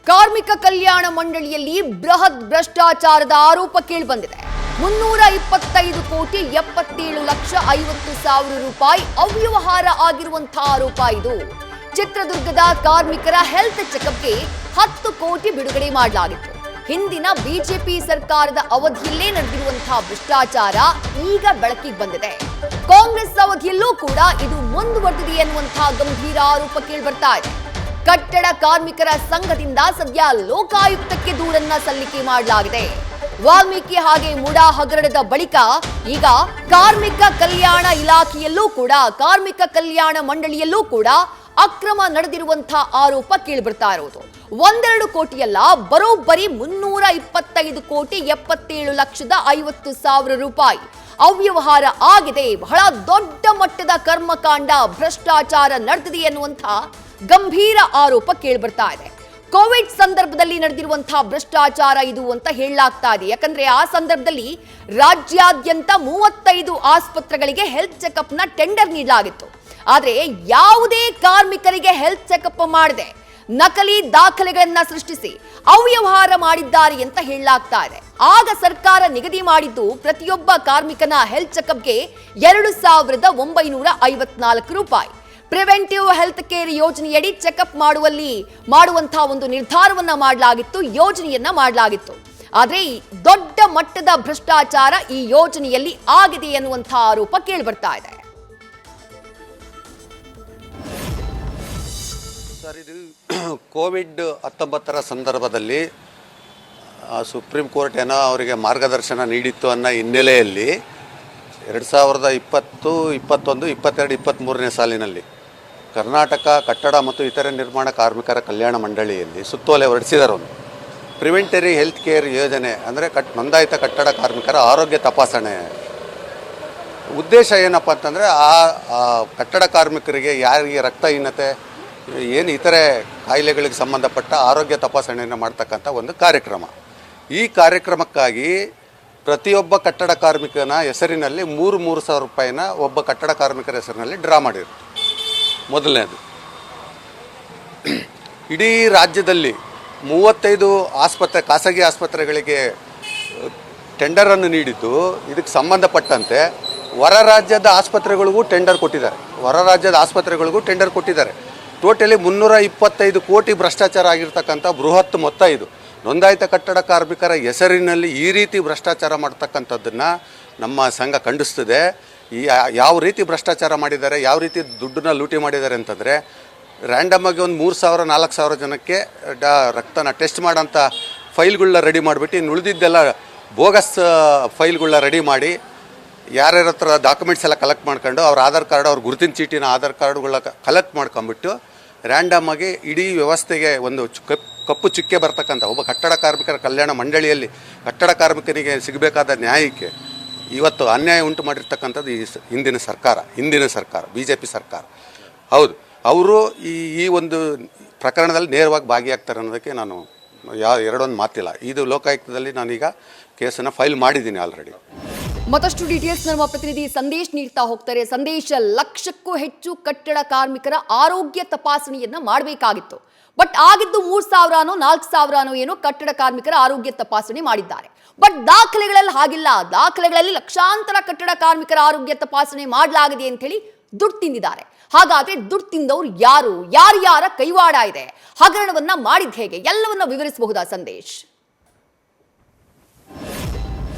ಕಾರ್ಮಿಕ ಕಲ್ಯಾಣ ಮಂಡಳಿಯಲ್ಲಿ ಬೃಹತ್ ಭ್ರಷ್ಟಾಚಾರದ ಆರೋಪ ಕೇಳಿಬಂದಿದೆ. 325 ಕೋಟಿ 77 ಲಕ್ಷ 50 ಸಾವಿರ ರೂಪಾಯಿ ಅವ್ಯವಹಾರ ಆಗಿರುವಂತಹ ಆರೋಪ ಇದು. ಚಿತ್ರದುರ್ಗದ ಕಾರ್ಮಿಕರ ಹೆಲ್ತ್ ಚೆಕಪ್ಗೆ 10 ಕೋಟಿ ಬಿಡುಗಡೆ ಮಾಡಲಾಗಿತ್ತು. ಹಿಂದಿನ ಬಿಜೆಪಿ ಸರ್ಕಾರದ ಅವಧಿಯಲ್ಲೇ ನಡೆದಿರುವಂತಹ ಭ್ರಷ್ಟಾಚಾರ ಈಗ ಬೆಳಕಿಗೆ ಬಂದಿದೆ. ಕಾಂಗ್ರೆಸ್ ಅವಧಿಯಲ್ಲೂ ಕೂಡ ಇದು ಮುಂದುವರೆದಿದೆ ಎನ್ನುವಂತಹ ಗಂಭೀರ ಆರೋಪ ಕೇಳಿಬರ್ತಾ ಇದೆ. ಕಟ್ಟಡ ಕಾರ್ಮಿಕರ ಸಂಘದಿಂದ ಸದ್ಯ ಲೋಕಾಯುಕ್ತಕ್ಕೆ ದೂರನ್ನ ಸಲ್ಲಿಕೆ ಮಾಡಲಾಗಿದೆ. ವಾಲ್ಮೀಕಿ ಹಾಗೆ ಮುಡಾ ಹಗರಣದ ಬಳಿಕ ಈಗ ಕಾರ್ಮಿಕ ಕಲ್ಯಾಣ ಇಲಾಖೆಯಲ್ಲೂ ಕೂಡ ಕಾರ್ಮಿಕ ಕಲ್ಯಾಣ ಮಂಡಳಿಯಲ್ಲೂ ಕೂಡ ಅಕ್ರಮ ನಡೆದಿರುವಂತಹ ಆರೋಪ ಕೇಳಿಬರ್ತಾ ಇರೋದು. 1-2 ಕೋಟಿಯಲ್ಲ, ಬರೋಬ್ಬರಿ 325 ಕೋಟಿ 77 ಲಕ್ಷದ 50 ಸಾವಿರ ರೂಪಾಯಿ ಅವ್ಯವಹಾರ ಆಗಿದೆ. ಬಹಳ ದೊಡ್ಡ ಮಟ್ಟದ ಕರ್ಮಕಾಂಡ ಭ್ರಷ್ಟಾಚಾರ ನಡೆದಿದೆ ಎನ್ನುವಂತಹ ಗಂಭೀರ ಆರೋಪ ಕೇಳಿಬರ್ತಾ ಇದೆ. ಕೋವಿಡ್ ಸಂದರ್ಭದಲ್ಲಿ ನಡೆದಿರುವಂತಹ ಭ್ರಷ್ಟಾಚಾರ ಇದು ಅಂತ ಹೇಳಲಾಗ್ತಾ ಇದೆ. ಯಾಕಂದ್ರೆ ಆ ಸಂದರ್ಭದಲ್ಲಿ ರಾಜ್ಯಾದ್ಯಂತ 35 ಆಸ್ಪತ್ರೆಗಳಿಗೆ ಹೆಲ್ತ್ ಚೆಕಪ್ ನ ಟೆಂಡರ್ ನೀಡಲಾಗಿತ್ತು. ಆದ್ರೆ ಯಾವುದೇ ಕಾರ್ಮಿಕರಿಗೆ ಹೆಲ್ತ್ ಚೆಕಪ್ ಮಾಡದೆ ನಕಲಿ ದಾಖಲೆಗಳನ್ನ ಸೃಷ್ಟಿಸಿ ಅವ್ಯವಹಾರ ಮಾಡಿದ್ದಾರೆ ಅಂತ ಹೇಳಲಾಗ್ತಾ ಇದೆ. ಆಗ ಸರ್ಕಾರ ನಿಗದಿ ಮಾಡಿದ್ದು ಪ್ರತಿಯೊಬ್ಬ ಕಾರ್ಮಿಕನ ಹೆಲ್ತ್ ಚೆಕಪ್ಗೆ 2,954 ರೂಪಾಯಿ. ಪ್ರಿವೆಂಟಿವ್ ಹೆಲ್ತ್ ಕೇರ್ ಯೋಜನೆಯಡಿ ಚೆಕಪ್ ಮಾಡುವಂತಹ ಒಂದು ನಿರ್ಧಾರವನ್ನ ಮಾಡಲಾಗಿತ್ತು, ಯೋಜನೆಯನ್ನ ಮಾಡಲಾಗಿತ್ತು. ಆದ್ರೆ ದೊಡ್ಡ ಮಟ್ಟದ ಭ್ರಷ್ಟಾಚಾರ ಈ ಯೋಜನೆಯಲ್ಲಿ ಆಗಿದೆ ಎನ್ನುವಂತಹ ಆರೋಪ ಕೇಳಿಬರ್ತಾ ಇದೆ. ಸರ್, ಇದು ಕೋವಿಡ್-19 ಸಂದರ್ಭದಲ್ಲಿ ಸುಪ್ರೀಂ ಕೋರ್ಟ್ ಏನೋ ಅವರಿಗೆ ಮಾರ್ಗದರ್ಶನ ನೀಡಿತ್ತು ಅನ್ನೋ ಹಿನ್ನೆಲೆಯಲ್ಲಿ 2020, 21, 22, 23ನೇ ಸಾಲಿನಲ್ಲಿ ಕರ್ನಾಟಕ ಕಟ್ಟಡ ಮತ್ತು ಇತರೆ ನಿರ್ಮಾಣ ಕಾರ್ಮಿಕರ ಕಲ್ಯಾಣ ಮಂಡಳಿಯಲ್ಲಿ ಸುತ್ತೋಲೆ ಹೊರಡಿಸಿದರು. ಪ್ರಿವೆಂಟರಿ ಹೆಲ್ತ್ ಕೇರ್ ಯೋಜನೆ ಅಂದರೆ ನೋಂದಾಯಿತ ಕಟ್ಟಡ ಕಾರ್ಮಿಕರ ಆರೋಗ್ಯ ತಪಾಸಣೆ ಉದ್ದೇಶ ಏನಪ್ಪ ಅಂತಂದರೆ ಆ ಕಟ್ಟಡ ಕಾರ್ಮಿಕರಿಗೆ ಯಾರಿಗೆ ರಕ್ತಹೀನತೆ ಏನು ಇತರೆ ಕಾಯಿಲೆಗಳಿಗೆ ಸಂಬಂಧಪಟ್ಟ ಆರೋಗ್ಯ ತಪಾಸಣೆಯನ್ನು ಮಾಡ್ತಕ್ಕಂಥ ಒಂದು ಕಾರ್ಯಕ್ರಮ. ಈ ಕಾರ್ಯಕ್ರಮಕ್ಕಾಗಿ ಪ್ರತಿಯೊಬ್ಬ ಕಟ್ಟಡ ಕಾರ್ಮಿಕನ ಹೆಸರಿನಲ್ಲಿ 3,000 ರೂಪಾಯಿನ ಒಬ್ಬ ಕಟ್ಟಡ ಕಾರ್ಮಿಕರ ಹೆಸರಿನಲ್ಲಿ ಡ್ರಾ ಮಾಡಿರು. ಮೊದಲನೇದು, ಇಡೀ ರಾಜ್ಯದಲ್ಲಿ 35 ಖಾಸಗಿ ಆಸ್ಪತ್ರೆಗಳಿಗೆ ಟೆಂಡರನ್ನು ನೀಡಿದ್ದು ಇದಕ್ಕೆ ಸಂಬಂಧಪಟ್ಟಂತೆ ಹೊರ ರಾಜ್ಯದ ಆಸ್ಪತ್ರೆಗಳಿಗೂ ಟೆಂಡರ್ ಕೊಟ್ಟಿದ್ದಾರೆ. ಟೋಟಲಿ 325 ಕೋಟಿ ಭ್ರಷ್ಟಾಚಾರ ಆಗಿರ್ತಕ್ಕಂಥ ಬೃಹತ್ ಮೊತ್ತ ಇದು. ನೋಂದಾಯಿತ ಕಟ್ಟಡ ಕಾರ್ಮಿಕರ ಹೆಸರಿನಲ್ಲಿ ಈ ರೀತಿ ಭ್ರಷ್ಟಾಚಾರ ಮಾಡ್ತಕ್ಕಂಥದ್ದನ್ನು ನಮ್ಮ ಸಂಘ ಖಂಡಿಸ್ತದೆ. ಯಾವ ರೀತಿ ಭ್ರಷ್ಟಾಚಾರ ಮಾಡಿದ್ದಾರೆ, ಯಾವ ರೀತಿ ದುಡ್ಡನ್ನ ಲೂಟಿ ಮಾಡಿದ್ದಾರೆ ಅಂತಂದರೆ, ರ್ಯಾಂಡಮಾಗಿ ಒಂದು 3,000-4,000 ಜನಕ್ಕೆ ರಕ್ತನ ಟೆಸ್ಟ್ ಮಾಡೋಂಥ ಫೈಲ್ಗಳನ್ನ ರೆಡಿ ಮಾಡಿಬಿಟ್ಟು ಇನ್ನು ಉಳಿದಿದ್ದೆಲ್ಲ ಬೋಗಸ್ ಫೈಲ್ಗಳನ್ನ ರೆಡಿ ಮಾಡಿ ಯಾರ್ಯಾರ ಹತ್ರ ಡಾಕ್ಯುಮೆಂಟ್ಸ್ ಎಲ್ಲ ಕಲೆಕ್ಟ್ ಮಾಡ್ಕೊಂಡು ಅವ್ರ ಆಧಾರ್ ಕಾರ್ಡ್, ಅವ್ರ ಗುರುತಿನ ಚೀಟಿನ ಆಧಾರ್ ಕಾರ್ಡ್ಗಳ ಕಲೆಕ್ಟ್ ಮಾಡ್ಕೊಂಬಿಟ್ಟು ರ್ಯಾಂಡಮಾಗಿ ಇಡೀ ವ್ಯವಸ್ಥೆಗೆ ಒಂದು ಕಪ್ಪು ಚುಕ್ಕೆ ಬರ್ತಕ್ಕಂಥ ಒಬ್ಬ ಕಟ್ಟಡ ಕಾರ್ಮಿಕರ ಕಲ್ಯಾಣ ಮಂಡಳಿಯಲ್ಲಿ ಕಟ್ಟಡ ಕಾರ್ಮಿಕನಿಗೆ ಸಿಗಬೇಕಾದ ನ್ಯಾಯಕ್ಕೆ ಇವತ್ತು ಅನ್ಯಾಯ ಉಂಟು ಮಾಡಿರ್ತಕ್ಕಂಥದ್ದು ಹಿಂದಿನ ಸರ್ಕಾರ BJP ಸರ್ಕಾರ. ಹೌದು, ಅವರು ಈ ಒಂದು ಪ್ರಕರಣದಲ್ಲಿ ನೇರವಾಗಿ ಭಾಗಿಯಾಗ್ತಾರೆ ಅನ್ನೋದಕ್ಕೆ ನಾನು ಎರಡೊಂದು ಮಾತಿಲ್ಲ. ಇದು ಲೋಕಾಯುಕ್ತದಲ್ಲಿ ನಾನೀಗ ಕೇಸನ್ನು ಫೈಲ್ ಮಾಡಿದ್ದೀನಿ ಆಲ್ರೆಡಿ. ಮತ್ತಷ್ಟು ಡೀಟೇಲ್ಸ್ ನಮ್ಮ ಪ್ರತಿನಿಧಿ ಸಂದೇಶ್ ನೀಡ್ತಾ ಹೋಗ್ತಾರೆ. ಸಂದೇಶ, 1,00,000ಕ್ಕೂ ಹೆಚ್ಚು ಕಟ್ಟಡ ಕಾರ್ಮಿಕರ ಆರೋಗ್ಯ ತಪಾಸಣೆಯನ್ನ ಮಾಡಬೇಕಾಗಿತ್ತು. ಬಟ್ ಆಗಿದ್ದು 3,000ನೋ 4,000ನೋ ಏನೋ ಕಟ್ಟಡ ಕಾರ್ಮಿಕರ ಆರೋಗ್ಯ ತಪಾಸಣೆ ಮಾಡಿದ್ದಾರೆ. ಬಟ್ ದಾಖಲೆಗಳಲ್ಲಿ ಹಾಗಿಲ್ಲ. ದಾಖಲೆಗಳಲ್ಲಿ ಲಕ್ಷಾಂತರ ಕಟ್ಟಡ ಕಾರ್ಮಿಕರ ಆರೋಗ್ಯ ತಪಾಸಣೆ ಮಾಡಲಾಗಿದೆ ಅಂತ ಹೇಳಿ ದುಡ್ಡು ತಿಂದಿದ್ದಾರೆ. ಹಾಗಾದ್ರೆ ದುಡ್ಡು ತಿಂದವರು ಯಾರು, ಯಾರ್ಯಾರ ಕೈವಾಡ ಇದೆ, ಹಗರಣವನ್ನ ಮಾಡಿದ ಹೇಗೆ, ಎಲ್ಲವನ್ನ ವಿವರಿಸಬಹುದಾ ಸಂದೇಶ್?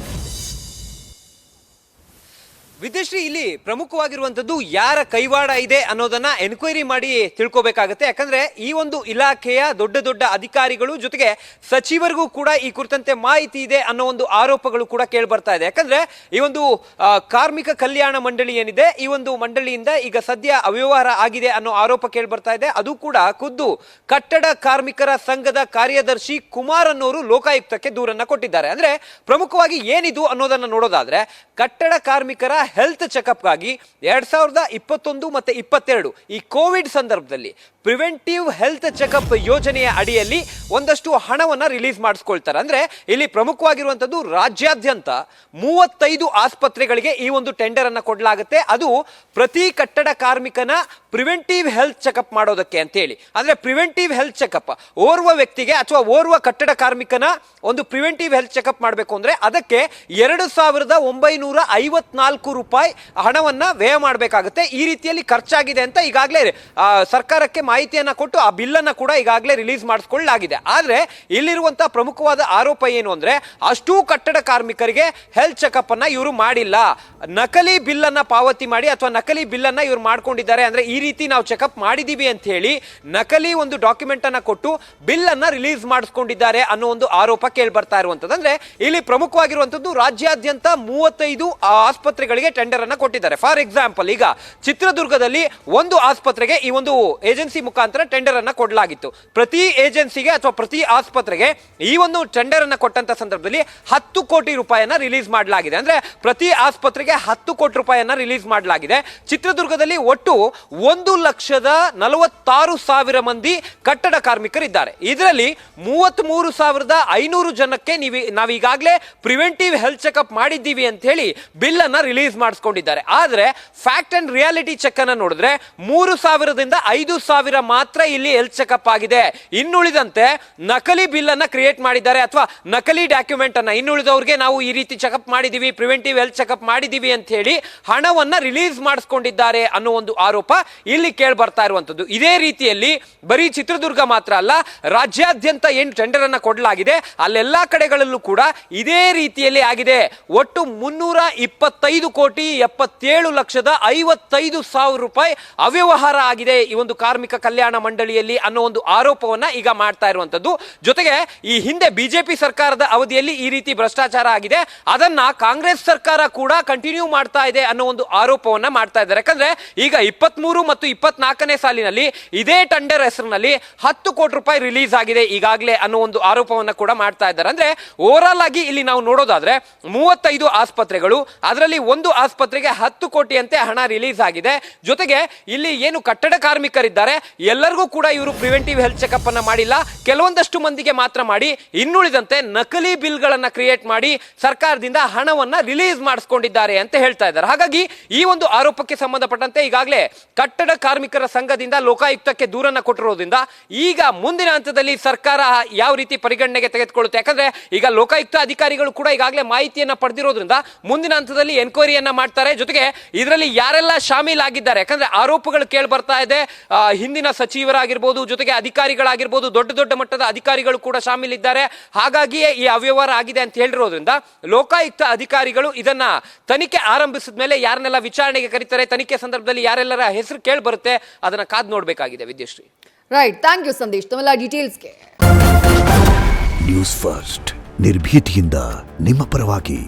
ವಿದ್ಯಶ್ರೀ, ಇಲ್ಲಿ ಪ್ರಮುಖವಾಗಿರುವಂತದ್ದು ಯಾರ ಕೈವಾಡ ಇದೆ ಅನ್ನೋದನ್ನ ಎನ್ಕ್ವೈರಿ ಮಾಡಿ ತಿಳ್ಕೋಬೇಕಾಗತ್ತೆ. ಯಾಕಂದ್ರೆ ಈ ಒಂದು ಇಲಾಖೆಯ ದೊಡ್ಡ ಅಧಿಕಾರಿಗಳು ಜೊತೆಗೆ ಸಚಿವರಿಗೂ ಕೂಡ ಈ ಕುರಿತಂತೆ ಮಾಹಿತಿ ಇದೆ ಅನ್ನೋ ಒಂದು ಆರೋಪಗಳು ಕೂಡ ಕೇಳಿ ಬರ್ತಾ ಇದೆ. ಯಾಕಂದ್ರೆ ಈ ಒಂದು ಕಾರ್ಮಿಕ ಕಲ್ಯಾಣ ಮಂಡಳಿ ಏನಿದೆ, ಈ ಒಂದು ಮಂಡಳಿಯಿಂದ ಈಗ ಸದ್ಯ ಅವ್ಯವಹಾರ ಆಗಿದೆ ಅನ್ನೋ ಆರೋಪ ಕೇಳಿ ಬರ್ತಾ ಇದೆ. ಅದು ಕೂಡ ಖುದ್ದು ಕಟ್ಟಡ ಕಾರ್ಮಿಕರ ಸಂಘದ ಕಾರ್ಯದರ್ಶಿ ಕುಮಾರ್ ಅನ್ನೋರು ಲೋಕಾಯುಕ್ತಕ್ಕೆ ದೂರನ್ನ ಕೊಟ್ಟಿದ್ದಾರೆ. ಅಂದ್ರೆ ಪ್ರಮುಖವಾಗಿ ಏನಿದು ಅನ್ನೋದನ್ನ ನೋಡೋದಾದ್ರೆ, ಕಟ್ಟಡ ಕಾರ್ಮಿಕರ ಹೆಲ್ತ್ ಚೆಕಪ್ಗಾಗಿ 2021 ಮತ್ತೆ 22 ಈ ಕೋವಿಡ್ ಸಂದರ್ಭದಲ್ಲಿ ಪ್ರಿವೆಂಟಿವ್ ಹೆಲ್ತ್ ಚೆಕಪ್ ಯೋಜನೆಯ ಅಡಿಯಲ್ಲಿ ಒಂದಷ್ಟು ಹಣವನ್ನ ರಿಲೀಸ್ ಮಾಡಿಸ್ಕೊಳ್ತಾರೆ. ಅಂದ್ರೆ ಇಲ್ಲಿ ಪ್ರಮುಖವಾಗಿರುವಂತದ್ದು ರಾಜ್ಯಾದ್ಯಂತ 35 ಆಸ್ಪತ್ರೆಗಳಿಗೆ ಈ ಒಂದು ಟೆಂಡರ್ ಅನ್ನ ಕೊಡಲಾಗುತ್ತೆ. ಅದು ಪ್ರತಿ ಕಟ್ಟಡ ಕಾರ್ಮಿಕನ ಪ್ರಿವೆಂಟಿವ್ ಹೆಲ್ತ್ ಚೆಕಪ್ ಮಾಡೋದಕ್ಕೆ ಅಂತ ಹೇಳಿ. ಅಂದ್ರೆ ಪ್ರಿವೆಂಟಿವ್ ಹೆಲ್ತ್ ಚೆಕಪ್ ಓರ್ವ ವ್ಯಕ್ತಿಗೆ ಅಥವಾ ಓರ್ವ ಕಟ್ಟಡ ಕಾರ್ಮಿಕನ ಒಂದು ಪ್ರಿವೆಂಟಿವ್ ಹೆಲ್ತ್ ಚೆಕಪ್ ಮಾಡಬೇಕು ಅಂದ್ರೆ ಅದಕ್ಕೆ 2,954 ರೂಪಾಯಿ ಹಣವನ್ನ ವ್ಯಯ ಮಾಡಬೇಕಾಗುತ್ತೆ. ಈ ರೀತಿಯಲ್ಲಿ ಖರ್ಚಾಗಿದೆ ಅಂತ ಈಗಾಗಲೇ ಸರ್ಕಾರಕ್ಕೆ ಮಾಹಿತಿಯನ್ನ ಕೊಟ್ಟು ಆ ಬಿಲ್ ಅನ್ನ ಕೂಡ ಈಗಾಗಲೇ ರಿಲೀಸ್ ಮಾಡಿಸಿಕೊಳ್ಳಲಾಗಿದೆ. ಆದ್ರೆ ಇಲ್ಲಿರುವಂತಹ ಪ್ರಮುಖವಾದ ಆರೋಪ ಏನು ಅಂದ್ರೆ ಅಷ್ಟೂ ಕಟ್ಟಡ ಕಾರ್ಮಿಕರಿಗೆ ಹೆಲ್ತ್ ಚೆಕಪ್ ಅನ್ನ ಇವರು ಮಾಡಿಲ್ಲ, ನಕಲಿ ಬಿಲ್ ಅನ್ನ ಪಾವತಿ ಮಾಡಿ ಅಥವಾ ನಕಲಿ ಬಿಲ್ ಅನ್ನ ಇವರು ಮಾಡ್ಕೊಂಡಿದ್ದಾರೆ. ಅಂದ್ರೆ ಈ ರೀತಿ ನಾವು ಚೆಕಪ್ ಮಾಡಿದೀವಿ ಅಂತ ಹೇಳಿ ನಕಲಿ ಒಂದು ಡಾಕ್ಯುಮೆಂಟ್ ಅನ್ನ ಕೊಟ್ಟು ಬಿಲ್ ಅನ್ನ ರಿಲೀಸ್ ಮಾಡಿಸ್ಕೊಂಡಿದ್ದಾರೆ ಅನ್ನೋ ಒಂದು ಆರೋಪ ಕೇಳಿ ಬರ್ತಾ ಇರುವಂತದ್ದು. ಅಂದ್ರೆ ಇಲ್ಲಿ ಪ್ರಮುಖವಾಗಿರುವಂತದ್ದು ರಾಜ್ಯಾದ್ಯಂತ 35 ಆಸ್ಪತ್ರೆಗಳಿಗೆ ಟೆಂಡರ್ ಅನ್ನ ಕೊಟ್ಟಿದ್ದಾರೆ. ಫಾರ್ ಎಕ್ಸಾಂಪಲ್, ಈಗ ಚಿತ್ರದುರ್ಗದಲ್ಲಿ ಒಂದು ಆಸ್ಪತ್ರೆಗೆ ಈ ಒಂದು ಏಜೆನ್ಸಿ ಮುಖಾಂತರ ಟೆಂಡರ್ ಅನ್ನ ಕೊಡಲಾಗಿತ್ತು. ಪ್ರತಿ ಏಜೆನ್ಸಿಗೆ ಅಥವಾ ಪ್ರತಿ ಆಸ್ಪತ್ರೆಗೆ ಈ ಒಂದು ಟೆಂಡರ್ ಅನ್ನ ಕೊಟ್ಟಂತ ಸಂದರ್ಭದಲ್ಲಿ 10 ಕೋಟಿ ರೂಪಾಯಿಯನ್ನ ರಿಲೀಸ್ ಮಾಡಲಾಗಿದೆ. ಅಂದ್ರೆ ಪ್ರತಿ ಆಸ್ಪತ್ರೆಗೆ 10 ಕೋಟಿ ರೂಪಾಯಿಯನ್ನ ರಿಲೀಸ್ ಮಾಡಲಾಗಿದೆ. ಚಿತ್ರದುರ್ಗದಲ್ಲಿ ಒಟ್ಟು 1,46,000 ಮಂದಿ ಕಟ್ಟಡ ಕಾರ್ಮಿಕರಿದ್ದಾರೆ. ಇದರಲ್ಲಿ 33,500 ಜನಕ್ಕೆ ನಾವೀಗಾಗಲೇ ಪ್ರಿವೆಂಟಿವ್ ಹೆಲ್ತ್ ಚೆಕಪ್ ಮಾಡಿದ್ದೀವಿ ಅಂತ ಹೇಳಿ ಬಿಲ್ ಅನ್ನ ರಿಲೀಸ್ ಮಾಡಿಸ್ಕೊಂಡಿದ್ದಾರೆ. ಆದ್ರೆ ಫ್ಯಾಕ್ಟ್ ಅಂಡ್ ರಿಯಾಲಿಟಿ ಚೆಕ್ ಅನ್ನ ನೋಡಿದ್ರೆ 3,000ದಿಂದ 5,000 ಮಾತ್ರ ಇಲ್ಲಿ ಹೆಲ್ತ್ ಚೆಕಪ್ ಆಗಿದೆ. ಇನ್ನುಳಿದಂತೆ ನಕಲಿ ಬಿಲ್ ಅನ್ನ ಕ್ರಿಯೇಟ್ ಮಾಡಿದ್ದಾರೆ ಅಥವಾ ನಕಲಿ ಡಾಕ್ಯುಮೆಂಟ್ ಅನ್ನ ಇನ್ನುಳಿದವ್ರಿಗೆ ನಾವು ಈ ರೀತಿ ಚೆಕಪ್ ಮಾಡಿದೀವಿ, ಪ್ರಿವೆಂಟಿವ್ ಹೆಲ್ತ್ ಚೆಕಪ್ ಮಾಡಿದೀವಿ ಅಂತ ಹೇಳಿ ಹಣವನ್ನ ರಿಲೀಸ್ ಮಾಡಿಸ್ಕೊಂಡಿದ್ದಾರೆ ಅನ್ನೋ ಒಂದು ಆರೋಪ ಇಲ್ಲಿ ಕೇಳಿ ಬರ್ತಾ ಇರುವಂತದ್ದು. ಇದೇ ರೀತಿಯಲ್ಲಿ ಬರೀ ಚಿತ್ರದುರ್ಗ ಮಾತ್ರ ಅಲ್ಲ, ರಾಜ್ಯಾದ್ಯಂತ ಏನು ಟೆಂಡರ್ ಅನ್ನ ಕೊಡಲಾಗಿದೆ ಅಲ್ಲೆಲ್ಲಾ ಕಡೆಗಳಲ್ಲೂ ಕೂಡ ಇದೇ ರೀತಿಯಲ್ಲಿ ಆಗಿದೆ. ಒಟ್ಟು 320,77,55,000 ರೂಪಾಯಿ ಅವ್ಯವಹಾರ ಆಗಿದೆ ಈ ಒಂದು ಕಾರ್ಮಿಕ ಕಲ್ಯಾಣ ಮಂಡಳಿಯಲ್ಲಿ ಅನ್ನೋ ಒಂದು ಆರೋಪವನ್ನ ಈಗ ಮಾಡ್ತಾ ಇರುವಂತದ್ದು. ಜೊತೆಗೆ ಈ ಹಿಂದೆ ಬಿಜೆಪಿ ಸರ್ಕಾರದ ಅವಧಿಯಲ್ಲಿ ಈ ರೀತಿ ಭ್ರಷ್ಟಾಚಾರ ಆಗಿದೆ, ಅದನ್ನ ಕಾಂಗ್ರೆಸ್ ಸರ್ಕಾರ ಕೂಡ ಕಂಟಿನ್ಯೂ ಮಾಡ್ತಾ ಇದೆ ಅನ್ನೋ ಒಂದು ಆರೋಪವನ್ನ ಮಾಡ್ತಾ ಇದ್ದಾರೆ. ಯಾಕಂದ್ರೆ ಈಗ 23 ಮತ್ತು 24ನೇ ಸಾಲಿನಲ್ಲಿ ಇದೇ ಟೆಂಡರ್ ಹೆಸರಿನಲ್ಲಿ 10 ಕೋಟಿ ರೂಪಾಯಿ ರಿಲೀಸ್ ಆಗಿದೆ ಈಗಾಗಲೇ ಅನ್ನೋ ಒಂದು ಆರೋಪವನ್ನ ಕೂಡ ಮಾಡ್ತಾ ಇದ್ದಾರೆ. ಅಂದ್ರೆ ಓವರ್ ಆಲ್ ಆಗಿ ಇಲ್ಲಿ ನಾವು ನೋಡೋದಾದ್ರೆ 35 ಆಸ್ಪತ್ರೆಗಳು, ಅದರಲ್ಲಿ ಒಂದು ಆಸ್ಪತ್ರೆಗೆ 10 ಕೋಟಿಯಂತೆ ಹಣ ರಿಲೀಸ್ ಆಗಿದೆ. ಜೊತೆಗೆ ಇಲ್ಲಿ ಏನು ಕಟ್ಟಡ ಕಾರ್ಮಿಕರಿದ್ದಾರೆ ಎಲ್ಲರಿಗೂ ಕೂಡ ಇವರು ಪ್ರಿವೆಂಟಿವ್ ಹೆಲ್ತ್ ಚೆಕಪ್ ಅನ್ನ ಮಾಡಿಲ್ಲ, ಕೆಲವೊಂದಷ್ಟು ಮಂದಿಗೆ ಮಾತ್ರ ಮಾಡಿ ಇನ್ನುಳಿದಂತೆ ನಕಲಿ ಬಿಲ್ ಗಳನ್ನ ಕ್ರಿಯೇಟ್ ಮಾಡಿ ಸರ್ಕಾರದಿಂದ ಹಣವನ್ನ ರಿಲೀಸ್ ಮಾಡಿಸ್ಕೊಂಡಿದ್ದಾರೆ ಅಂತ ಹೇಳ್ತಾ ಇದ್ದಾರೆ. ಹಾಗಾಗಿ ಈ ಒಂದು ಆರೋಪಕ್ಕೆ ಸಂಬಂಧಪಟ್ಟಂತೆ ಈಗಾಗಲೇ ಕಟ್ಟಡ ಕಾರ್ಮಿಕರ ಸಂಘದಿಂದ ಲೋಕಾಯುಕ್ತಕ್ಕೆ ದೂರನ್ನ ಕೊಟ್ಟಿರೋದ್ರಿಂದ ಈಗ ಮುಂದಿನ ಹಂತದಲ್ಲಿ ಸರ್ಕಾರ ಯಾವ ರೀತಿ ಪರಿಗಣನೆಗೆ ತೆಗೆದುಕೊಳ್ಳುತ್ತೆ. ಯಾಕಂದ್ರೆ ಈಗ ಲೋಕಾಯುಕ್ತ ಅಧಿಕಾರಿಗಳು ಕೂಡ ಈಗಾಗಲೇ ಮಾಹಿತಿಯನ್ನ ಪಡೆದಿರೋದ್ರಿಂದ ಮುಂದಿನ ಹಂತದಲ್ಲಿ ಎನ್ಕ್ವೈರಿಯನ್ನ ಮಾಡ್ತಾರೆ. ಜೊತೆಗೆ ಇದರಲ್ಲಿ ಯಾರೆಲ್ಲ ಶಾಮೀಲ್ ಆಗಿದ್ದಾರೆ, ಯಾಕಂದ್ರೆ ಆರೋಪಗಳು ಕೇಳಿ ಬರ್ತಾ ಇದೆ, ಹಿಂದಿನ ಸಚಿವರಾಗಿರ್ಬೋದು, ಜೊತೆಗೆ ಅಧಿಕಾರಿಗಳಾಗಿರ್ಬೋದು, ದೊಡ್ಡ ದೊಡ್ಡ ಮಟ್ಟದ ಅಧಿಕಾರಿಗಳು ಕೂಡ ಶಾಮೀಲಿದ್ದಾರೆ. ಹಾಗಾಗಿಯೇ ಈ ಅವ್ಯವಹಾರ ಆಗಿದೆ ಅಂತ ಹೇಳಿರೋದ್ರಿಂದ ಲೋಕಾಯುಕ್ತ ಅಧಿಕಾರಿಗಳು ಇದನ್ನ ತನಿಖೆ ಆರಂಭಿಸಿದ ಮೇಲೆ ಯಾರನ್ನೆಲ್ಲ ವಿಚಾರಣೆಗೆ ಕರೀತಾರೆ, ತನಿಖೆ ಸಂದರ್ಭದಲ್ಲಿ ಯಾರೆಲ್ಲರ ಹೆಸರು ಕೇಳಿ ಬರುತ್ತೆ ಅದನ್ನ ಕಾದು ನೋಡಬೇಕಾಗಿದೆ. Vidyashree. Right, thank you Sandesh ತಮ್ಮೆಲ್ಲ ಡೀಟೇಲ್ಸ್ಗೆ. ನ್ಯೂಸ್ ಫಸ್ಟ್ ನಿರ್ಭೀತಿಯಿಂದ ನಿಮ್ಮ ಪರವಾಗಿ.